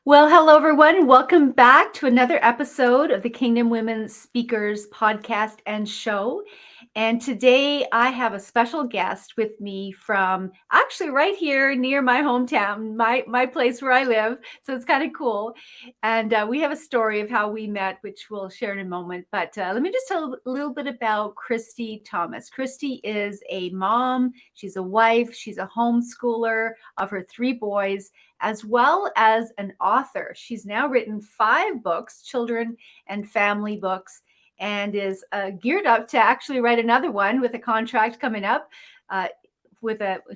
Well, hello, everyone. Welcome back to another episode of the Kingdom Women Speakers podcast and show. And today I have a special guest with me from actually right here near my hometown, my place where I live. So it's kind of cool. And we have a story of how we met, which we'll share in a moment. But let me just tell a little bit about Christie Thomas. Christie is a mom, she's a wife, she's a homeschooler of her three boys, as well as an author. She's now written 5 books, children and family books, and is geared up to actually write another one with a contract coming up.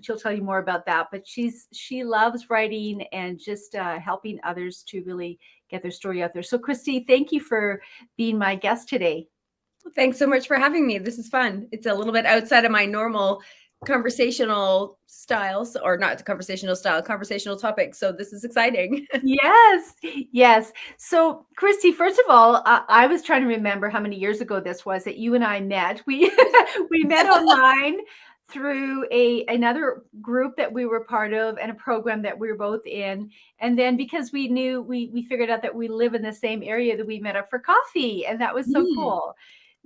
She'll tell you more about that. But she loves writing and just helping others to really get their story out there. So, Christie, thank you for being my guest today. Well, thanks so much for having me. This is fun. It's a little bit outside of my normal conversational styles, or not conversational style, conversational topics. So this is exciting. Yes. So, Christie, first of all, I was trying to remember how many years ago this was that you and I met. We we met online through another group that we were part of and a program that we were both in. And then because we knew we figured out that we live in the same area, that we met up for coffee, and that was so cool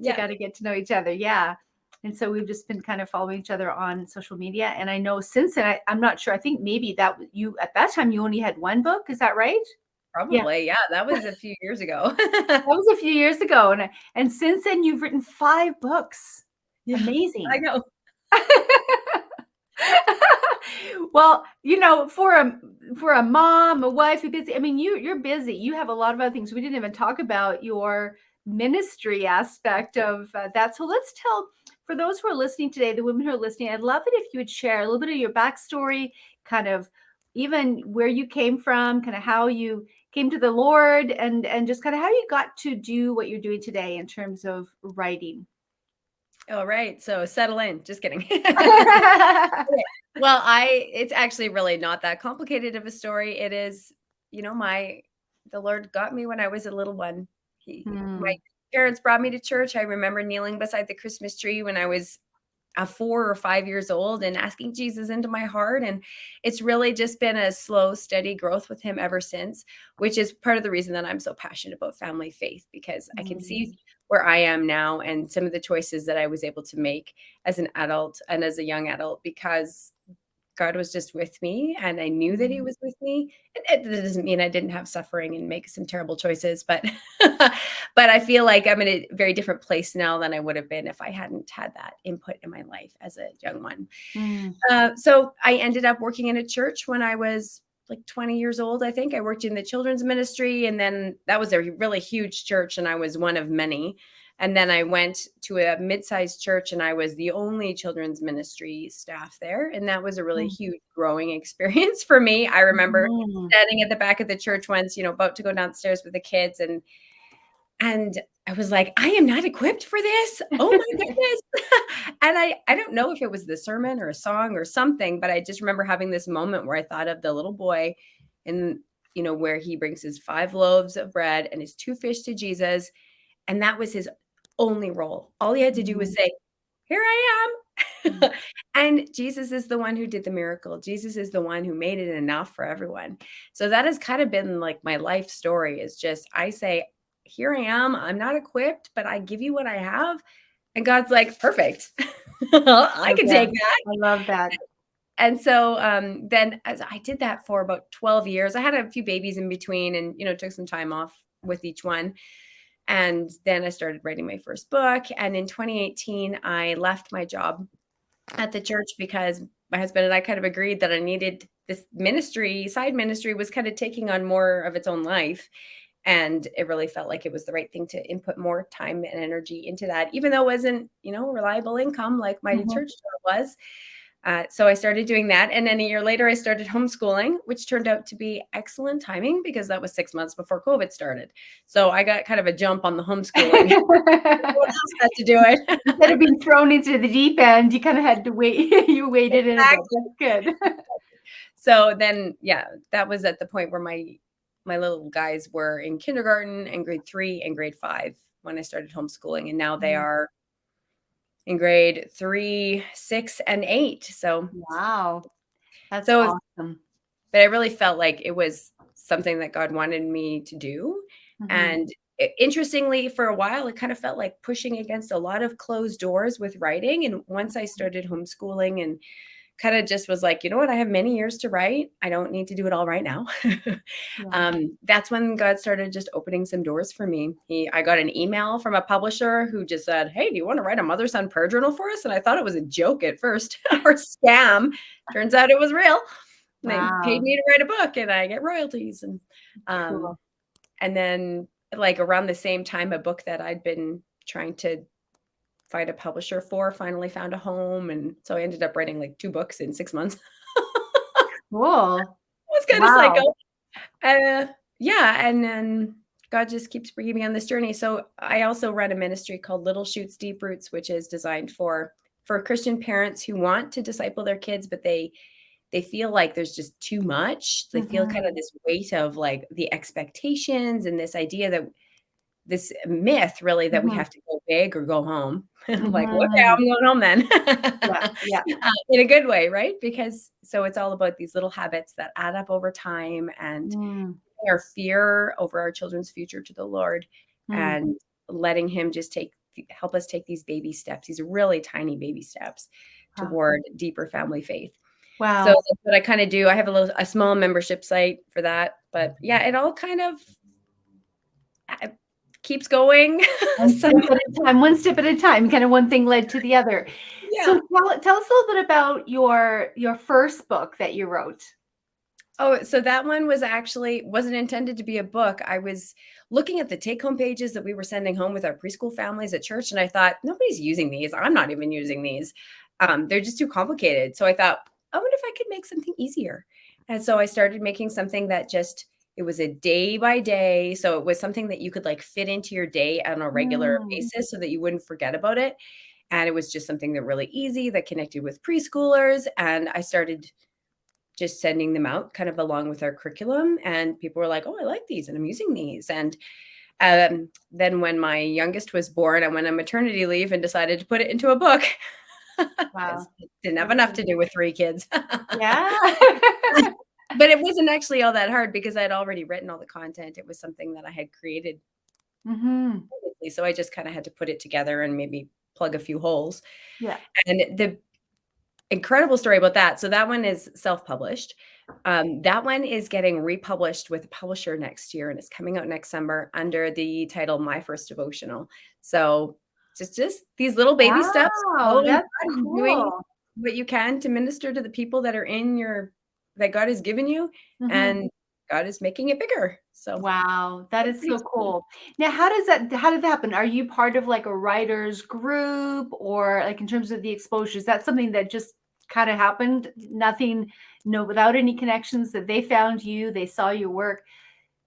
to Yeah. kind of get to know each other. Yeah. And so we've just been kind of following each other on social media. And I know since then, I'm not sure. I think maybe that you at that time you only had one book. Is that right? Yeah, Probably. Yeah. That was a few years ago. that was a few years ago. And since then, you've written 5 books. Yeah. I Amazing. know. Well, for a mom, a wife who's busy, I mean, you're busy. You have a lot of other things. We didn't even talk about your ministry aspect of that. So let's tell, for those who are listening today, the women who are listening, I'd love it if you would share a little bit of your backstory, kind of even where you came from, kind of how you came to the Lord, and just kind of how you got to do what you're doing today in terms of writing. All right. So settle in. Just kidding. Well, it's actually really not that complicated of a story. It is, the Lord got me when I was a little one. My parents brought me to church. I remember kneeling beside the Christmas tree when I was 4 or 5 years old and asking Jesus into my heart. And it's really just been a slow, steady growth with him ever since, which is part of the reason that I'm so passionate about family faith, because I can see where I am now and some of the choices that I was able to make as an adult and as a young adult, because God was just with me and I knew that he was with me. It doesn't mean I didn't have suffering and make some terrible choices, but but I feel like I'm in a very different place now than I would have been if I hadn't had that input in my life as a young one. So I ended up working in a church when I was like 20 years old. I think I worked in the children's ministry, and then that was a really huge church and I was one of many. And then I went to a mid-sized church and I was the only children's ministry staff there. And that was a really huge growing experience for me. I remember standing at the back of the church once, about to go downstairs with the kids, and I was like, I am not equipped for this. Oh my goodness. And I don't know if it was the sermon or a song or something, but I just remember having this moment where I thought of the little boy and, where he brings his 5 loaves of bread and his 2 fish to Jesus. And that was his only role. All he had to do was say, here I am. And Jesus is the one who did the miracle. Jesus is the one who made it enough for everyone. So that has kind of been like my life story, is just, I say, here I am. I'm not equipped, but I give you what I have. And God's like, perfect. I can take that. I love that. And so then as I did that for about 12 years, I had a few babies in between and, took some time off with each one. And then I started writing my first book. And in 2018, I left my job at the church because my husband and I kind of agreed that I needed this ministry. Side ministry was kind of taking on more of its own life. And it really felt like it was the right thing to input more time and energy into that, even though it wasn't, reliable income like my church job was. So I started doing that. And then a year later, I started homeschooling, which turned out to be excellent timing because that was 6 months before COVID started. So I got kind of a jump on the homeschooling. What else had to do it? Instead of being thrown into the deep end, you kind of had to wait. You waited in a bit. That's good. So then, that was at the point where my little guys were in kindergarten and grade 3 and grade 5 when I started homeschooling. And now they are in grade 3, 6, and 8. So wow, that's awesome. But I really felt like it was something that God wanted me to do. Mhm. And interestingly, for a while, it kind of felt like pushing against a lot of closed doors with writing. And once I started homeschooling and kind of just was like, you know what, I have many years to write. I don't need to do it all right now. Yeah. That's when God started just opening some doors for me. I got an email from a publisher who just said, hey, do you want to write a mother-son prayer journal for us? And I thought it was a joke at first or scam. Turns out it was real. They paid Wow. me to write a book and I get royalties. Cool. And then like around the same time, a book that I'd been trying to find a publisher for finally found a home. And so I ended up writing like 2 books in 6 months. Cool. It was kind of Wow. psycho. Yeah, and then God just keeps bringing me on this journey. So I also run a ministry called Little Shoots Deep Roots, which is designed for Christian parents who want to disciple their kids, but they feel like there's just too much. They feel kind of Mhm. this weight of like the expectations and this idea that this myth really that we Mhm. have to go big or go home. I'm like, okay, Mhm. I'm going home then. Yeah. Yeah. In a good way, right? Because so it's all about these little habits that add up over time and Mm. our fear over our children's future to the Lord Mm. and letting him just help us take these baby steps, these really tiny baby steps Wow. toward deeper family faith. So Wow. that's what I kind of do. I have a small membership site for that, but yeah, it all kind of uh, keeps going. One Some, step at a time, one step at a time, kind of one thing led to the other. So yeah. tell us a little bit about your first book that you wrote. Oh, so that one was actually wasn't intended to be a book. I was looking at the take-home pages that we were sending home with our preschool families at church, and I thought, nobody's using these. I'm not even using these. They're just too complicated. So I thought, I wonder if I could make something easier. And so I started making something that just it was a day by day. So it was something that you could like fit into your day on a regular Mm. basis so that you wouldn't forget about it. And it was just something that really easy that connected with preschoolers. And I started just sending them out kind of along with our curriculum. And people were like, oh, I like these and I'm using these. And then when my youngest was born, I went on maternity leave and decided to put it into a book because Wow. I didn't have enough Okay. to do with 3 kids. Yeah. But it wasn't actually all that hard because I'd already written all the content. It was something that I had created Mhm. previously. So I just kind of had to put it together and maybe plug a few holes. Yeah. And the incredible story about that. So that one is self-published. That one is getting republished with a publisher next year, and it's coming out next summer under the title My First Devotional. So just these little baby steps, Wow, following that's God and doing cool. what you can to minister to the people that are that God has given you, Mhm. and God is making it bigger. So Wow, that it's is pretty so cool. cool. Now, how did that happen? Are you part of like a writers group or like in terms of the exposure, is that something that just kind of happened? Nothing, no, without any connections that they found you, they saw your work.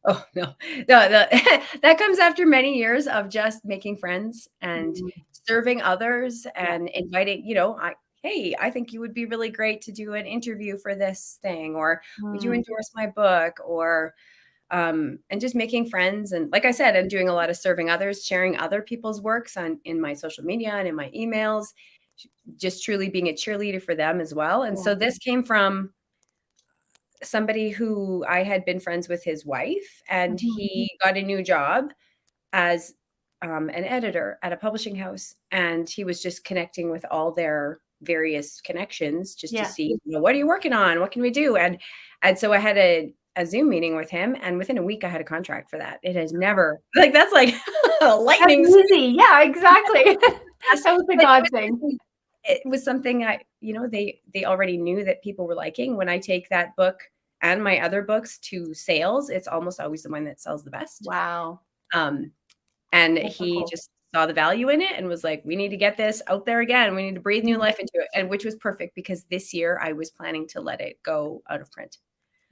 Oh, no. No, that comes after many years of just making friends and Mm, serving others yeah. and inviting, hey, I think you would be really great to do an interview for this thing, or would you Mm, endorse my book? Or, and just making friends. And like I said, I'm doing a lot of serving others, sharing other people's works in my social media and in my emails, just truly being a cheerleader for them as well. And yeah. so this came from somebody who I had been friends with his wife, and Mhm. he got a new job as an editor at a publishing house. And he was just connecting with all their various connections just to Yeah. see, what are you working on? What can we do? And so I had a Zoom meeting with him, and within a week I had a contract for that. It has never like that's like That's lightning speed. easy. Yeah, exactly. That was a But God thing. it was something they already knew that people were liking. When I take that book and my other books to sales, it's almost always the one that sells the best. Wow. Um, and That's so he cool. just saw the value in it and was like, we need to get this out there again. We need to breathe new Mhm. life into it. And which was perfect because this year I was planning to let it go out of print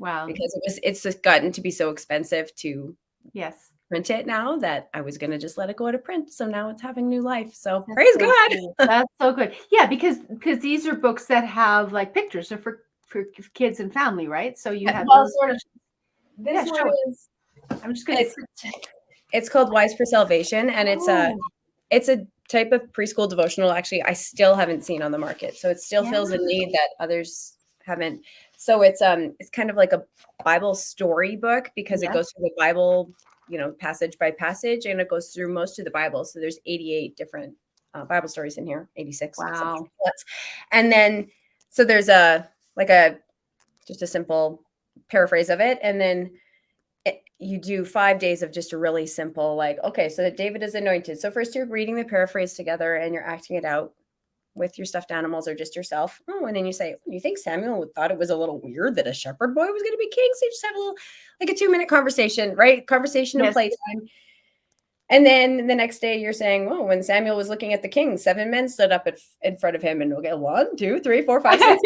Wow. because it's just gotten to be so expensive to Yes. print it now that I was going to just let it go out of print. So now it's having new life. So That's praise so God. cool. That's so good. Yeah, because these are books that have, like, pictures. Are for kids and family, right? So you have Well, sort of. illustrations. This Yeah, one show it. is I'm just gonna it's it's called Wise for Salvation, and Oh, it's a type of preschool devotional. Actually, I still haven't seen on the market, so it still yeah. fills a need that others haven't. So it's kind of like a Bible story book because it Yes. goes through the Bible, passage by passage, and it goes through most of the Bible. So there's 88 different Bible stories in here, 86. Wow. And then, so there's just a simple paraphrase of it. And then you do 5 days of just a really simple, like, okay, so that David is anointed. So first you're reading the paraphrase together and you're acting it out with your stuffed animals or just yourself. Oh, and then you say, you think Samuel thought it was a little weird that a shepherd boy was going to be king? So you just have a little, like a 2-minute conversation, right? Conversation and Yes. playtime. And then the next day you're saying, oh, when Samuel was looking at the king, 7 men stood up in front of him and we'll get 1, 2, 3, 4, 5, 6.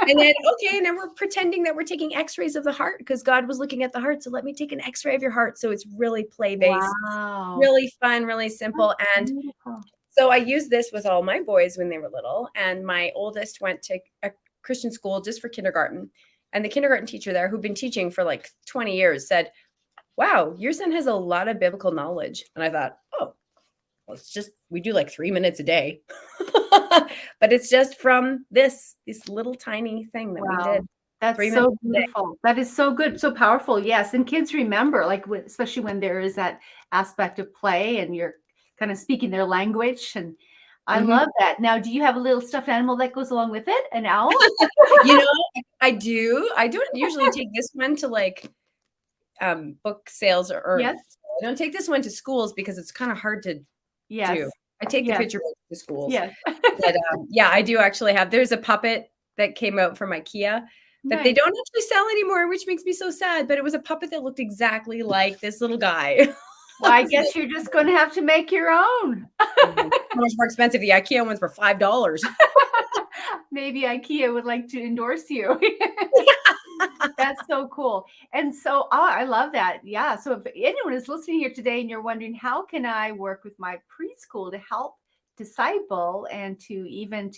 And then, okay, now we're pretending that we're taking x-rays of the heart because God was looking at the heart. So let me take an x-ray of your heart. So it's really play-based, Wow. really fun, really simple. That's And beautiful. so I used this with all my boys when they were little. And my oldest went to a Christian school just for kindergarten. And the kindergarten teacher there, who'd been teaching for like 20 years, said, wow, your son has a lot of biblical knowledge. And I thought, oh, well, we do like 3 minutes a day. But it's just from this little tiny thing that we did. That's 3 so minutes a day. beautiful. That is so good, so powerful. Yes, and kids remember, like, especially when there is that aspect of play and you're kind of speaking their language, and I Mhm. love that. Now, do you have a little stuffed animal that goes along with it? An owl? I do. I don't usually take this one to like book sales or Yes. I don't take this one to schools because it's kind of hard to do. Yes. I take the Yes. picture books to schools. Yes. But yeah, I do actually have. There's a puppet that came out from IKEA that they Nice. don't actually sell anymore, which makes me so sad. But it was a puppet that looked exactly like this little guy. Well, I guess you're just gonna have to make your own. Much more expensive. The IKEA ones were $5. Maybe IKEA would like to endorse you. That's so cool. And so, I love that. Yeah. So if anyone is listening here today and you're wondering, how can I work with my preschool to help disciple and to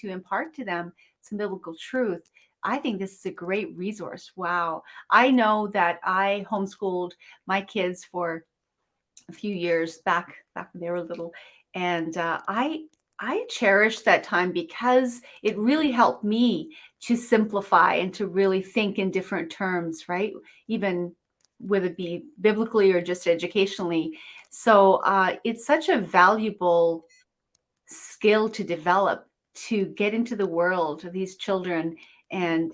impart to them some biblical truth? I think this is a great resource. Wow. I know that I homeschooled my kids for a few years back when they were little, and I cherish that time because it really helped me to simplify and to really think in different terms, right? Even whether it be biblically or just educationally. So it's such a valuable skill to develop, to get into the world of these children, and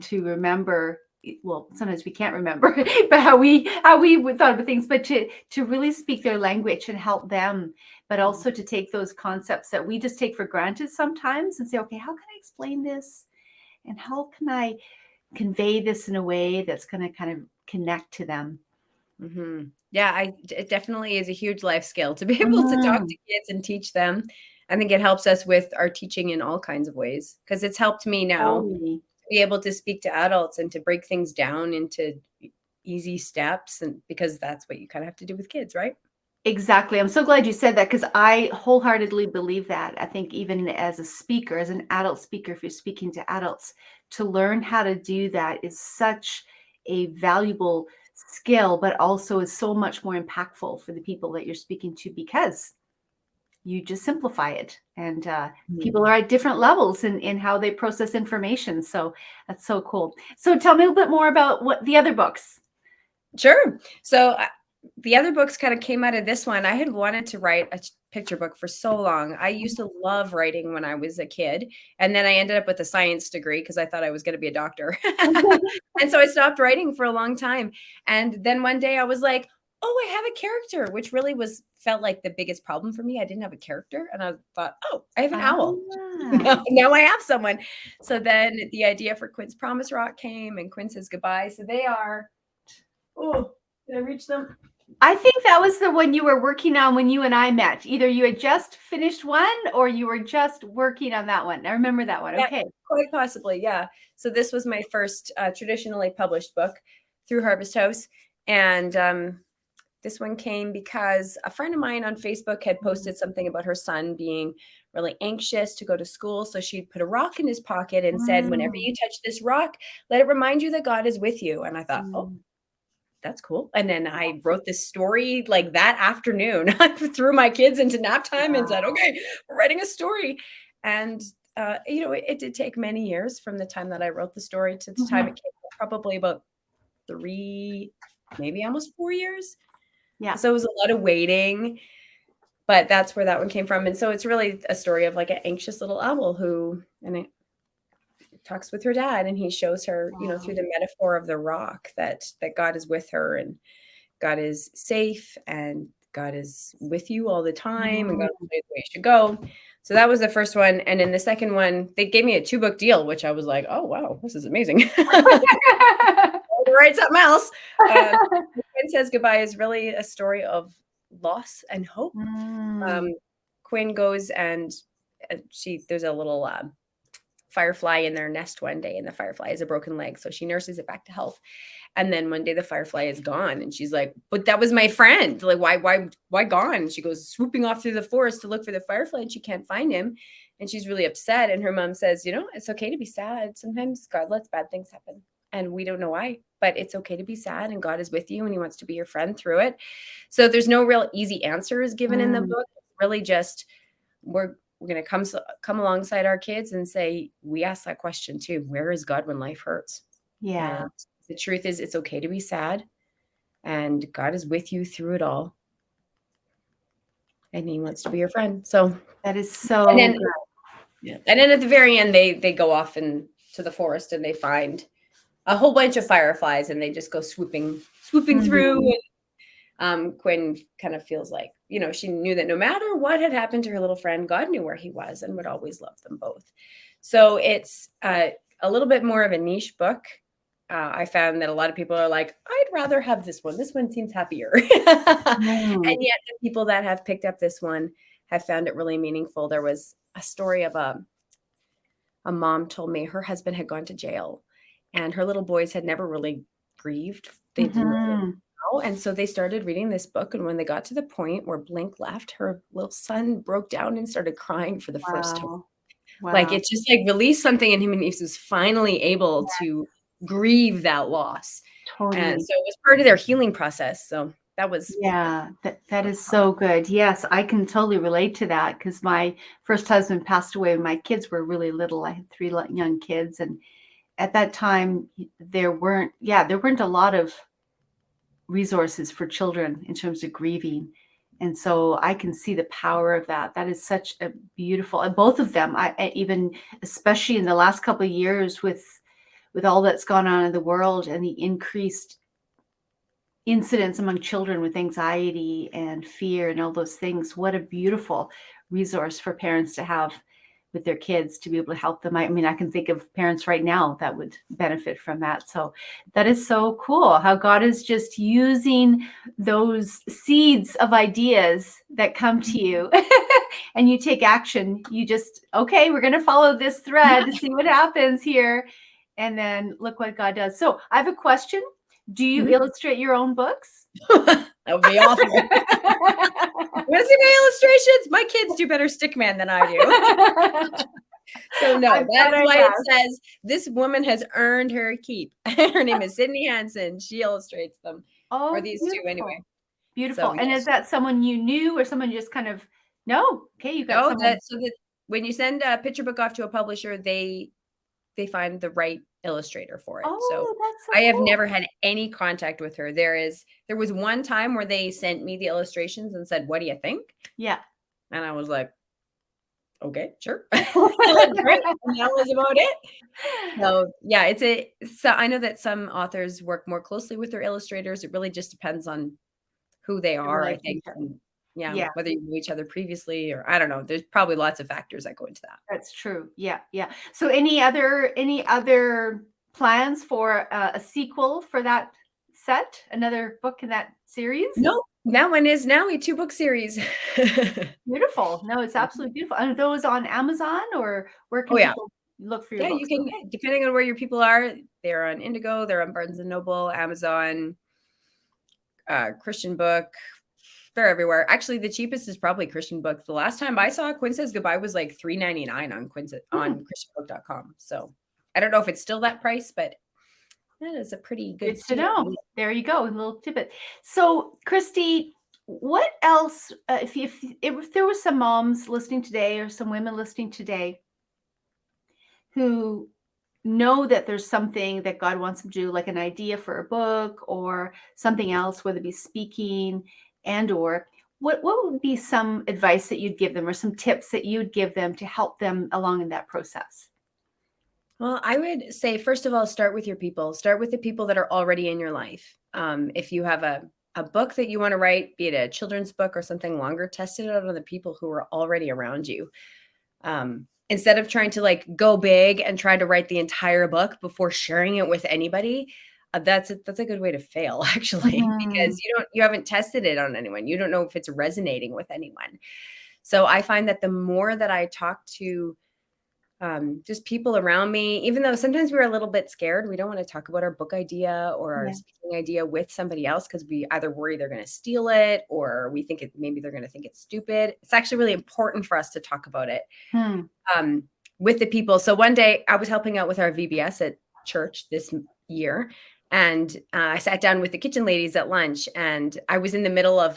to remember, well, sometimes we can't remember but how we would thought of things, but to really speak their language and help them, but also to take those concepts that we just take for granted sometimes and say, okay, how can I explain this, and how can I convey this in a way that's going to kind of connect to them. Mm-hmm. Yeah, it definitely is a huge life skill to be able to talk to kids and teach them. I think it helps us with our teaching in all kinds of ways because it's helped me now Totally. to be able to speak to adults and to break things down into easy steps, and because that's what you kind of have to do with kids, right? Exactly. I'm so glad you said that because I wholeheartedly believe that. I think even as a speaker, as an adult speaker, if you're speaking to adults, to learn how to do that is such a valuable skill, but also is so much more impactful for the people that you're speaking to because you just simplify it. And people are at different levels in how they process information. So that's so cool. So tell me a little bit more about what the other books. Sure. So the other books kind of came out of this one. I had wanted to write a picture book for so long. I used to love writing when I was a kid. And then I ended up with a science degree because I thought I was going to be a doctor. And so I stopped writing for a long time. And then one day I was like, oh, I have a character, which really felt like the biggest problem for me. I didn't have a character. And I thought, oh, I have an owl. Now I have someone. So then the idea for Quint's Promise Rock came, and Quint Says Goodbye. So they are, oh, did I reach them? I think that was the one you were working on when you and I met. Either you had just finished one or you were just working on that one. I remember that one. Yeah, okay. Quite possibly, yeah. So this was my first traditionally published book through Harvest House. And this one came because a friend of mine on Facebook had posted something about her son being really anxious to go to school. So she'd put a rock in his pocket and said, whenever you touch this rock, let it remind you that God is with you. And I thought, oh, that's cool. And then I wrote this story like that afternoon. I threw my kids into nap time and said, okay, we're writing a story. And it did take many years from the time that I wrote the story to the time Mhm. it came out, probably about 3, maybe almost 4 years. Yeah. So it was a lot of waiting, but that's where that one came from. And so it's really a story of like an anxious little owl and it talks with her dad, and he shows her, through Wow. the metaphor of the rock that God is with her, and God is safe, and God is with you all the time, and God will Mm. tell you the way you should go. So that was the first one. And in the second one, they gave me a 2-book deal, which I was like, oh, wow, this is amazing. I'll write something else. Quinn Says Goodbye is really a story of loss and hope. Um, Mm. Quinn goes and there's a little firefly in their nest one day, and the firefly has a broken leg. So she nurses it back to health. And then one day the firefly is gone, and she's like, but that was my friend. Like, why gone? She goes swooping off through the forest to look for the firefly, and she can't find him. And she's really upset. And her mom says, it's okay to be sad. Sometimes God lets bad things happen, and we don't know why, but it's okay to be sad, and God is with you, and he wants to be your friend through it. So there's no real easy answers given in the Mm. book. It's really just, we're going to come alongside our kids and say, we ask that question too. Where is God when life hurts? Yeah. And the truth is, it's okay to be sad, and God is with you through it all, and he wants to be your friend. So, That is and so then, good. yeah. And then at the very end, they go off into the forest, and they find a whole bunch of fireflies, and they just go swooping through. Mhm. And Quinn kind of feels like, she knew that no matter what had happened to her little friend, God knew where he was and would always love them both. So it's a little bit more of a niche book. I found that a lot of people are like, I'd rather have this one. This one seems happier. And Mm. yet the people that have picked up this one have found it really meaningful. There was a story of a mom told me her husband had gone to jail, and her little boys had never really grieved. They didn't really Mhm. know. And so they started reading this book. And when they got to the point where Blink left, her little son broke down and started crying for the first time. Wow. Like, Wow. it just like released something in him, and he was finally able to grieve that loss. And Totally. so it was part of their healing process. So that was Yeah, that is so good. Yes, I can totally relate to that because my first husband passed away when my kids were really little. I had 3 young kids, and at that time, there weren't a lot of resources for children in terms of grieving. And so I can see the power of that. That is such a beautiful, and both of them, I even, especially in the last couple of years with all that's gone on in the world and the increased incidents among children with anxiety and fear and all those things. What a beautiful resource for parents to have with their kids to be able to help them. I mean, I can think of parents right now that would benefit from that. So that is so cool how God is just using those seeds of ideas that come to you and you take action. You just, okay, we're going to follow this thread to see what happens here. And then look what God does. So I have a question. Do you Mhm. illustrate your own books? That would be awful. You want to see my illustrations? My kids do better stickman than I do. So no, I that bet is I why it guess. says this woman has earned her keep. Her name is Sydney Hansen. She illustrates them, or Oh, these 2 anyway. beautiful. So Beautiful. And is yes. that someone you knew or someone just kind of no? Okay, you got No, someone. that when you send a picture book off to a publisher, they find the right illustrator for it. So Oh, that's so I have cool. never had any contact with her. There was one time where they sent me the illustrations and said, "What do you think?" Yeah. And I was like, "Okay, sure." It looked great, and that was about it. So, yeah, so I know that some authors work more closely with their illustrators. It really just depends on who they The are, I think, relationship. and yeah, Yeah, whether you knew each other previously, or I don't know. There's probably lots of factors that go into that. that's true. Yeah, yeah. So any other plans for a sequel for that set? Another book in that series? No, that one is now a 2-book series. Beautiful. No, it's absolutely beautiful. Are those on Amazon or where Oh, can yeah. people look for your Yeah, you books? can Okay. depending on where your people are, they're on Indigo, they're on Barnes& and Noble, Amazon, Christian Book. They're everywhere. Actually, the cheapest is probably Christian Book. The last time I saw Quinn Says Goodbye was like $3.99 Hmm. on christianbook.com. So I don't know if it's still that price, but that is a pretty Good good to steal. know. There you go, a little tidbit. So, Christy, what else, if there were some moms listening today or some women listening today who know that there's something that God wants them to do, like an idea for a book or something else, whether it be speaking and or what would be some advice that you'd give them or some tips that you'd give them to help them along in that process? Well, I would say, first of all, start with your people. Start with the people that are already in your life. If you have a book that you want to write, be it a children's book or something longer, test it out on the people who are already around you. Instead of trying to like go big and try to write the entire book before sharing it with anybody, that's a good way to fail, actually, Mhm. because you haven't tested it on anyone. You don't know if it's resonating with anyone. So I find that the more that I talk to just people around me, even though sometimes we're a little bit scared, we don't want to talk about our book idea or our Yeah. speaking idea with somebody else because we either worry they're going to steal it or we think maybe they're going to think it's stupid. It's actually really important for us to talk about it Hmm. um, with the people. So one day I was helping out with our VBS at church this year, and I sat down with the kitchen ladies at lunch, and I was in the middle of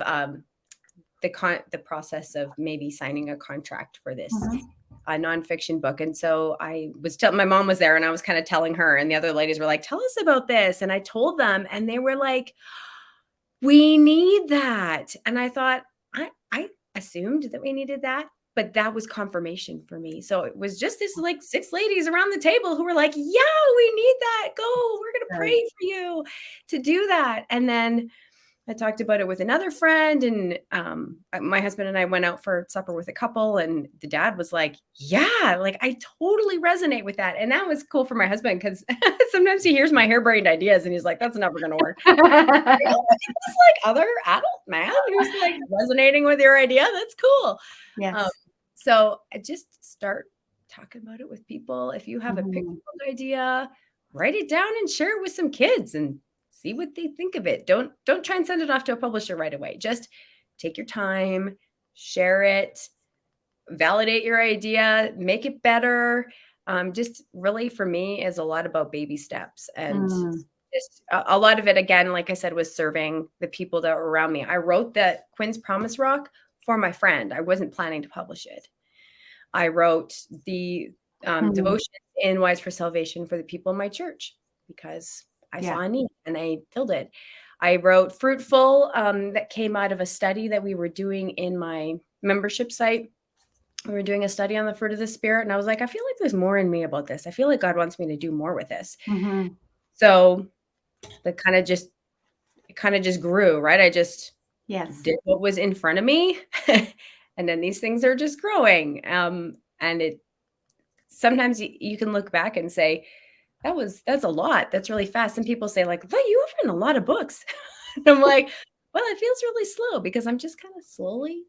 the process of maybe signing a contract for this Mhm. nonfiction book. And so I was telling, my mom was there and I was kind of telling her, and the other ladies were like, tell us about this. And I told them, and they were like, we need that. And I thought, I assumed that we needed that, but that was confirmation for me. So it was just this like 6 ladies around the table who were like, yeah, we need that. Go. We're going to Good. pray for you to do that. And then I talked about it with another friend, and my husband and I went out for supper with a couple, and the dad was like, yeah, like I totally resonate with that. And that was cool for my husband because sometimes he hears my harebrained ideas and he's like, that's never going to work. It's like other adult man who's like resonating with your idea. That's cool. Um, Yes. so I just start talking about it with people. If you have a picture Mhm. book idea, write it down and share it with some kids and see what they think of it. Don't try and send it off to a publisher right away. Just take your time, share it, validate your idea, make it better. Just really for me is a lot about baby steps and Mm. just a lot of it, again, like I said, was serving the people that were around me. I wrote that Quinn's Promise Rock for my friend. I wasn't planning to publish it. I wrote the Mm. devotions in Wise for Salvation for the people in my church because I Yeah. saw a need and I filled it. I wrote Fruitful that came out of a study that we were doing in my membership site. We were doing a study on the fruit of the spirit. And I was like, I feel like there's more in me about this. I feel like God wants me to do more with this. Mhm. So that kind of just grew, right? I just Yes. did what was in front of me. And then these things are just growing. And it sometimes you can look back and say, that's a lot. That's really fast. And people say, like, well, you have written a lot of books. And I'm like, well, it feels really slow because I'm just kind of slowly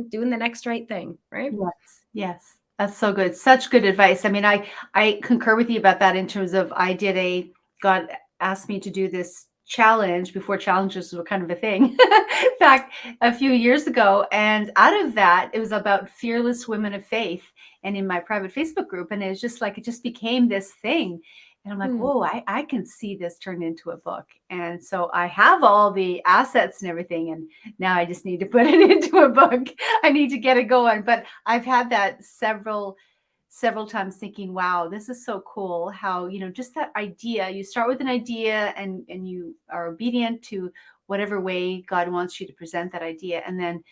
doing the next right thing. Right. Yes. Yes. That's so good. Such good advice. I mean, I concur with you about that in terms of God asked me to do this challenge before challenges were kind of a thing back a few years ago. And out of that, it was about fearless women of faith and in my private Facebook group. And it was just like, it just became this thing. And I'm like, Hmm. whoa, I can see this turned into a book. And so I have all the assets and everything. And now I just need to put it into a book. I need to get it going. But I've had that several times thinking, wow, this is so cool how, just that idea, you start with an idea and you are obedient to whatever way God wants you to present that idea. And then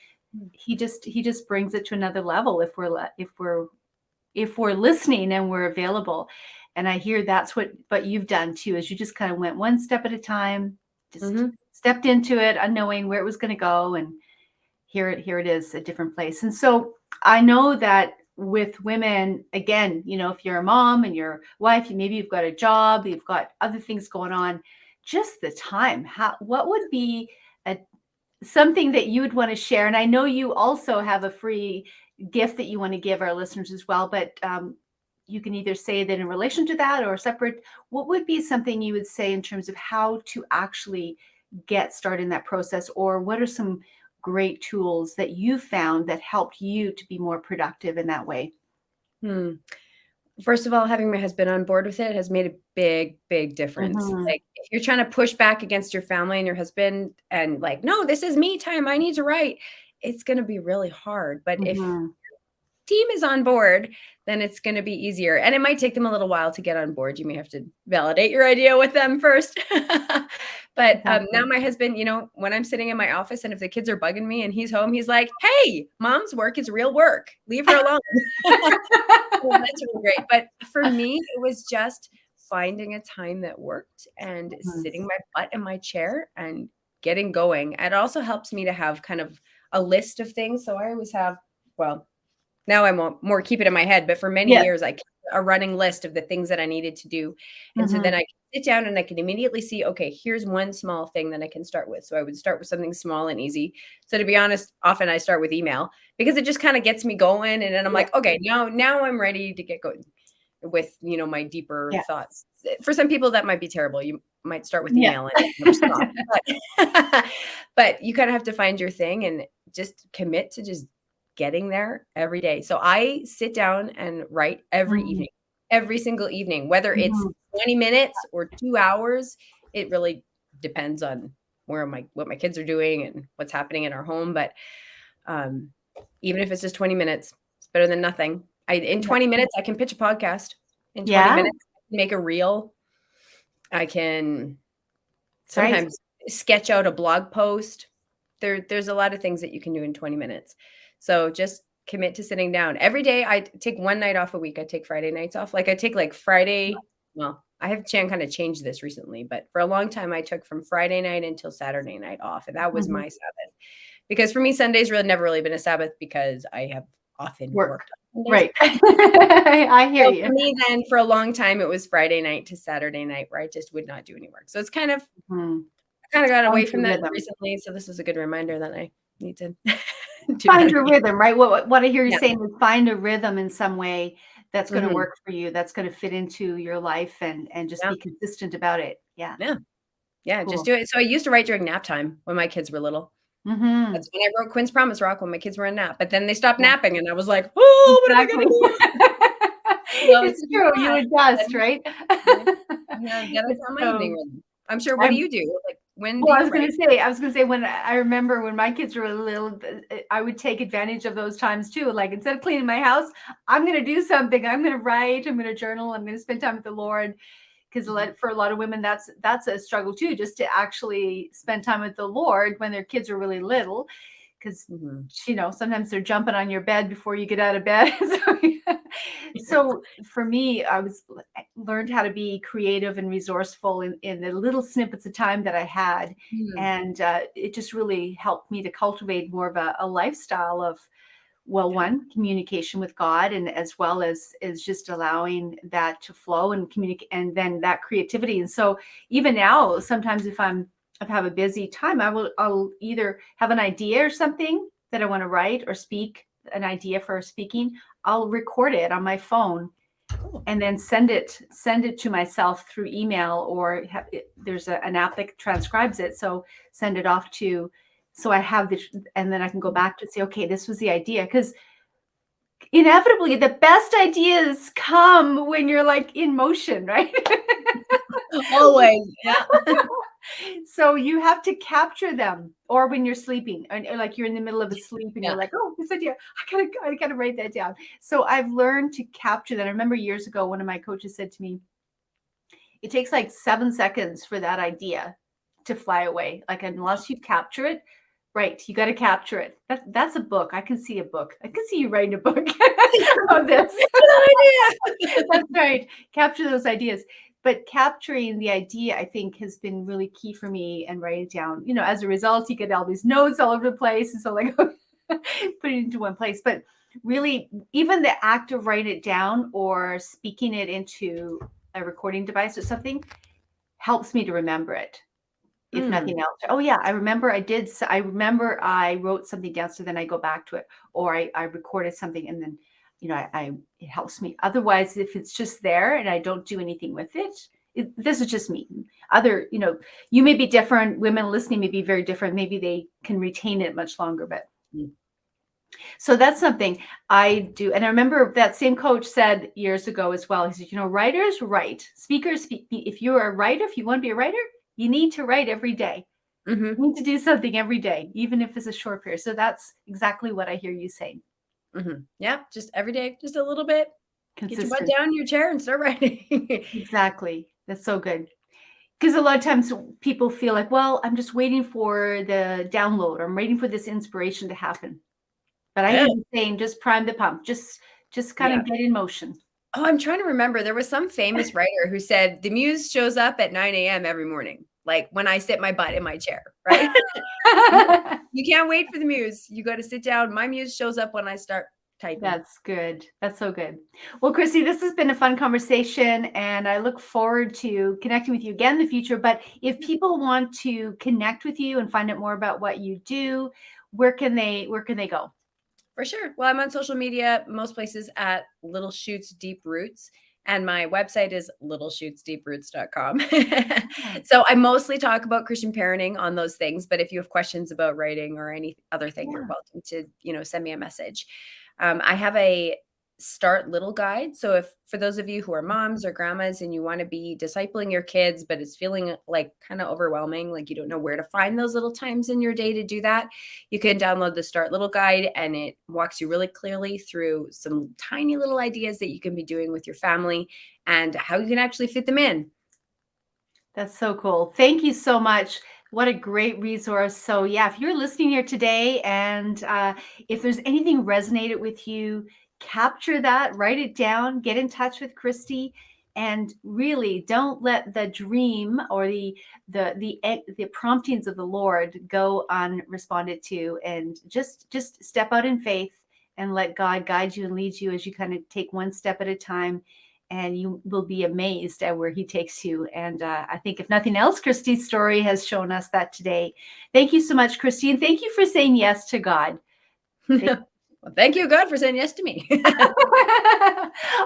he just brings it to another level if we're listening and we're available. And I hear that's what you've done too, is you just kind of went one step at a time, just Mm-hmm. stepped into it, unknowing where it was going to go. And here it is, a different place. And so I know that with women, again, if you're a mom and your wife, maybe you've got a job, you've got other things going on, just the time, what would be a something that you would want to share? And I know you also have a free gift that you want to give our listeners as well, but you can either say that in relation to that or separate. What would be something you would say in terms of how to actually get started in that process? Or what are some great tools that you found that helped you to be more productive in that way? Hmm. First of all, having my husband on board with it has made a big, big difference. Mhm. Like, if you're trying to push back against your family and your husband and like, no, this is me time, I need to write, it's going to be really hard. But if Mhm. team is on board, then it's going to be easier. And it might take them a little while to get on board. You may have to validate your idea with them first. But now my husband, when I'm sitting in my office and if the kids are bugging me and he's home, he's like, hey, mom's work is real work. Leave her alone. Well, that's really great. But for me, it was just finding a time that worked and sitting my butt in my chair and getting going. It also helps me to have kind of a list of things. So I always have, well, now I won't more keep it in my head, but for many years, I kept a running list of the things that I needed to do. And so then I can sit down and I can immediately see, okay, here's one small thing that I can start with. So I would start with something small and easy. So to be honest, often I start with email because it just kind of gets me going. And then I'm like, okay, now I'm ready to get going with, my deeper thoughts. For some people, that might be terrible. You might start with email and never stop. But you kind of have to find your thing and just commit to just getting there every day. So I sit down and write every evening, every single evening, whether it's 20 minutes or 2 hours. It really depends on what my kids are doing and what's happening in our home. But even if it's just 20 minutes, it's better than nothing. In 20 minutes, I can pitch a podcast. In 20 minutes, I can make a reel. I can sometimes sketch out a blog post. There's a lot of things that you can do in 20 minutes. So just commit to sitting down. Every day I take one night off a week. I take Friday nights off. Like I take like Friday. Well, I have kind of changed this recently, but for a long time I took from Friday night until Saturday night off. And that was my Sabbath. Because for me, Sunday's never really been a Sabbath because I have often worked. Right. I hear you. For me then, for a long time, it was Friday night to Saturday night where I just would not do any work. So it's kind of, I kind of got away from that recently. So this is a good reminder that I need to find your rhythm, right? What I hear you saying is find a rhythm in some way that's going to work for you, that's going to fit into your life and just be consistent about it. Yeah. Cool. Just do it. So I used to write during nap time when my kids were little. That's when I wrote Quinn's Promise Rock when my kids were in nap. But then they stopped napping and I was like, oh, what am I going to do? It's true. You adjust, right? That's on my evening rhythm. I'm sure. What do you do? Like when do I was going to say when I remember when my kids were little, I would take advantage of those times too. Like instead of cleaning my house, I'm going to do something. I'm going to write. I'm going to journal. I'm going to spend time with the Lord. Because for a lot of women, that's a struggle too, just to actually spend time with the Lord when their kids are really little. Because sometimes they're jumping on your bed before you get out of bed. So for me, I learned how to be creative and resourceful in the little snippets of time that I had, and it just really helped me to cultivate more of a lifestyle of, one, communication with God, and as well as just allowing that to flow and communicate, and then that creativity. And so even now, sometimes if I have a busy time, I'll either have an idea or something that I want to write or speak, an idea for speaking. I'll record it on my phone and then send it to myself through email, or there's an app that transcribes it. So send it off to, so I have this, and then I can go back to say, okay, this was the idea. Because inevitably the best ideas come when you're like in motion, right? Always. Yeah. So you have to capture them, or when you're sleeping, or like you're in the middle of a sleep and you're like, oh, this idea, I gotta write that down. So I've learned to capture that. I remember years ago, one of my coaches said to me, it takes like 7 seconds for that idea to fly away. Like, unless you capture it, right, you got to capture it. That's a book. I can see a book. I can see you writing a book of this. That's right. Capture those ideas. But capturing the idea, I think, has been really key for me, and write it down. As a result, you get all these notes all over the place. And so like put it into one place. But really, even the act of writing it down or speaking it into a recording device or something helps me to remember it. If nothing else. Oh yeah, I remember I wrote something down, so then I go back to it, or I recorded something, and then it helps me. Otherwise, if it's just there and I don't do anything with it, this is just me. You may be different. Women listening may be very different. Maybe they can retain it much longer, but so that's something I do. And I remember that same coach said years ago as well. He said, writers write, speakers speak. If you're a writer, if you want to be a writer, you need to write every day. You need to do something every day, even if it's a short period. So that's exactly what I hear you saying. Yeah, just every day, just a little bit. Get your butt Consistent. down in your chair and start writing. Exactly. That's so good. Because a lot of times people feel like, well, I'm just waiting for the download, or I'm waiting for this inspiration to happen. But I hear Yeah. you saying, just prime the pump, just kind Yeah. of get in motion. Oh, I'm trying to remember. There was some famous writer who said the muse shows up at 9 a.m. every morning, like when I sit my butt in my chair, right? You can't wait for the muse. You got to sit down. My muse shows up when I start typing. That's good. That's so good. Well, Christy, this has been a fun conversation, and I look forward to connecting with you again in the future. But if people want to connect with you and find out more about what you do, where can they go? For sure. Well, I'm on social media, most places at Little Shoots Deep Roots. And my website is littleshootsdeeproots.com. Oh, So I mostly talk about Christian parenting on those things. But if you have questions about writing or any other thing, you're yeah. welcome to, send me a message. I have a start little guide. So if for those of you who are moms or grandmas and you want to be discipling your kids, but it's feeling like kind of overwhelming, like you don't know where to find those little times in your day to do that, you can download the Start Little Guide, and it walks you really clearly through some tiny little ideas that you can be doing with your family and how you can actually fit them in. That's so cool. Thank you so much. What a great resource. So, yeah, if you're listening here today and if there's anything resonated with you, capture that, write it down, get in touch with Christy, and really don't let the dream or the promptings of the Lord go unresponded to, and just step out in faith and let God guide you and lead you as you kind of take one step at a time, and you will be amazed at where he takes you. And I think if nothing else, Christy's story has shown us that today. Thank you so much, Christy. And thank you for saying yes to God. Well, thank you, God, for saying yes to me.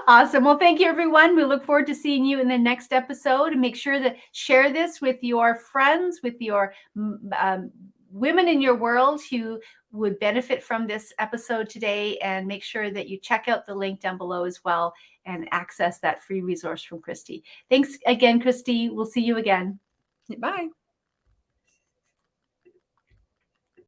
Awesome. Well, thank you, everyone. We look forward to seeing you in the next episode. And make sure to share this with your friends, with your women in your world who would benefit from this episode today. And make sure that you check out the link down below as well and access that free resource from Christy. Thanks again, Christy. We'll see you again. Bye.